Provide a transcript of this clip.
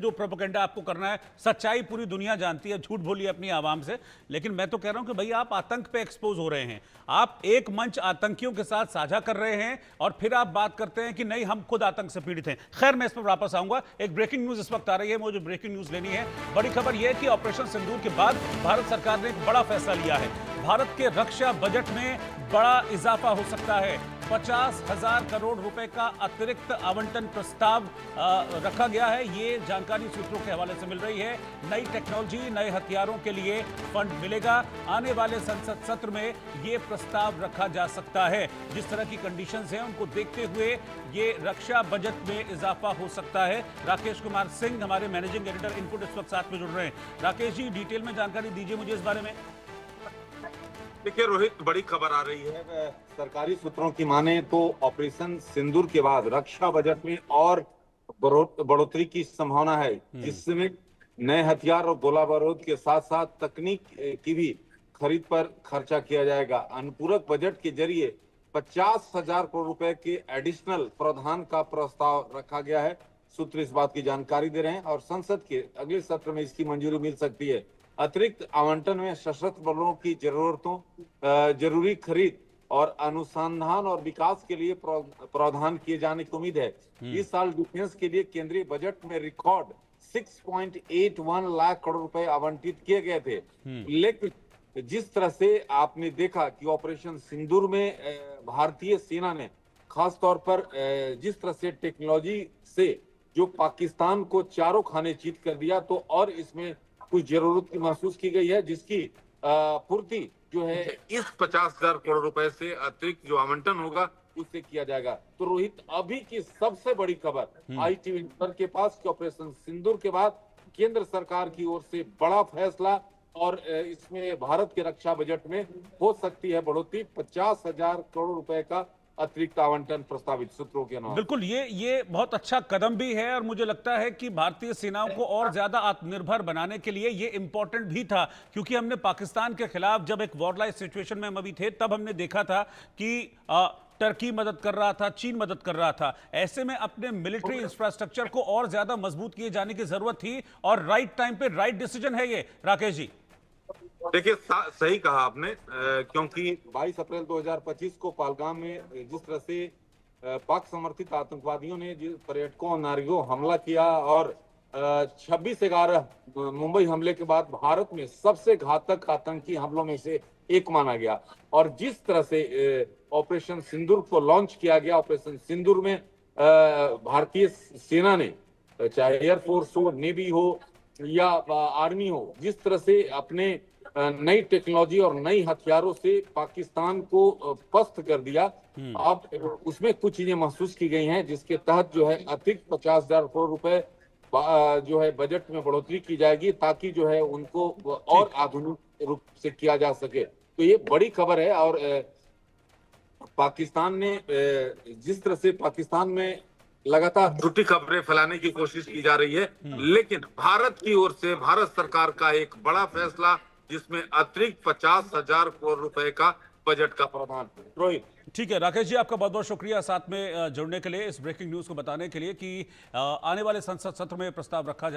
जो प्रोपेगेंडा आपको करना है, सच्चाई पूरी दुनिया जानती है, झूठ बोलिए अपनी आवाम से। लेकिन मैं तो कह रहा हूं कि भाई आप आतंक पे एक्सपोज हो रहे हैं, आप एक मंच आतंकियों के साथ साझा कर रहे हैं और फिर आप बात करते हैं कि नहीं हम खुद आतंक से पीड़ित हैं। खैर मैं इस पर वापस आऊंगा। एक ब्रेकिंग न्यूज इस वक्त आ रही है, मुझे ब्रेकिंग न्यूज लेनी है। बड़ी खबर यह है कि ऑपरेशन सिंदूर के बाद भारत सरकार ने एक बड़ा फैसला लिया है। भारत के रक्षा बजट में बड़ा इजाफा हो सकता है। 50,000 करोड़ रुपए का अतिरिक्त आवंटन प्रस्ताव रखा गया है। ये जानकारी सूत्रों के हवाले से मिल रही है। नई टेक्नोलॉजी, नए हथियारों के लिए फंड मिलेगा। आने वाले संसद सत्र में ये प्रस्ताव रखा जा सकता है। जिस तरह की कंडीशंस हैं उनको देखते हुए ये रक्षा बजट में इजाफा हो सकता है। राकेश कुमार सिंह हमारे मैनेजिंग एडिटर इनपुट इस वक्त साथ में जुड़ रहे हैं। राकेश जी, डिटेल में जानकारी दीजिए मुझे इस बारे में। देखिए रोहित, बड़ी खबर आ रही है। सरकारी सूत्रों की माने तो ऑपरेशन सिंदूर के बाद रक्षा बजट में और बढ़ोतरी की संभावना है, जिसमें नए हथियार और गोला बारूद के साथ साथ तकनीक की भी खरीद पर खर्चा किया जाएगा। अनुपूरक बजट के जरिए 50,000 करोड़ रुपए के एडिशनल प्रावधान का प्रस्ताव रखा गया है। सूत्र इस बात की जानकारी दे रहे हैं और संसद के अगले सत्र में इसकी मंजूरी मिल सकती है। अतिरिक्त आवंटन में सशस्त्र बलों की जरूरतों, जरूरी खरीद और अनुसंधान और विकास के लिए प्रावधान किए जाने की उम्मीद है। इस साल डिफेंस के लिए केंद्रीय बजट में रिकॉर्ड 6.81 लाख करोड़ रुपए आवंटित किए गए थे। लेकिन जिस तरह से आपने देखा कि ऑपरेशन सिंदूर में भारतीय सेना ने खास तौर पर जिस तरह से टेक्नोलॉजी से जो पाकिस्तान को चारों खाने चीत कर दिया, तो और इसमें कुछ जरूरत की महसूस की गई है, जिसकी पूर्ति जो है इस 50,000 करोड़ रुपए से अतिरिक्त जो आवंटन होगा उससे किया जाएगा। तो रोहित, अभी की सबसे बड़ी खबर आई टीवी के पास कि ऑपरेशन सिंदूर के बाद केंद्र सरकार की ओर से बड़ा फैसला और इसमें भारत के रक्षा बजट में हो सकती है बढ़ोतरी। 50,000 करोड़ रुपए का अतिरिक्त आवंटन प्रस्तावित, सूत्रों के नाम। बिल्कुल, ये बहुत अच्छा कदम भी है और मुझे लगता है कि भारतीय सेनाओं को और ज्यादा आत्मनिर्भर बनाने के लिए ये इंपॉर्टेंट भी था, क्योंकि हमने पाकिस्तान के खिलाफ जब एक वॉरलाइक सिचुएशन में हम अभी थे तब हमने देखा था कि टर्की मदद कर रहा था, चीन मदद कर रहा था। ऐसे में अपने मिलिट्री इंफ्रास्ट्रक्चर को और ज्यादा मजबूत किए जाने की जरूरत थी और राइट टाइम पे राइट डिसीजन है ये। राकेश जी, देखिए सही कहा आपने, क्योंकि 22 अप्रैल 2025 को पहलगाम में जिस तरह से पाक समर्थित आतंकवादियों ने जिस पर्यटकों और नागरिकों हमला किया और 26/11 मुंबई हमले के बाद भारत में सबसे घातक आतंकी हमलों में से एक माना गया। और जिस तरह से ऑपरेशन सिंदूर को लॉन्च किया गया, ऑपरेशन सिंदूर में भारतीय सेना ने, चाहे एयरफोर्स हो, नेवी हो या आर्मी हो, जिस तरह से अपने नई टेक्नोलॉजी और नई हथियारों से पाकिस्तान को पस्त कर दिया। अब उसमें कुछ चीजें महसूस की गई हैं, जिसके तहत जो है अतिरिक्त 50,000 करोड़ रुपए जो है बजट में बढ़ोतरी की जाएगी, ताकि जो है उनको और आधुनिक रूप से किया जा सके। तो ये बड़ी खबर है। और पाकिस्तान ने जिस तरह से पाकिस्तान में लगातार झूठी खबरें फैलाने की कोशिश की जा रही है, लेकिन भारत की ओर से भारत सरकार का एक बड़ा फैसला, जिसमें अतिरिक्त 50,000 करोड़ रुपए का बजट का प्रावधान। रोहित, ठीक है। राकेश जी, आपका बहुत बहुत शुक्रिया साथ में जुड़ने के लिए, इस ब्रेकिंग न्यूज को बताने के लिए कि आने वाले संसद सत्र में प्रस्ताव रखा जाए।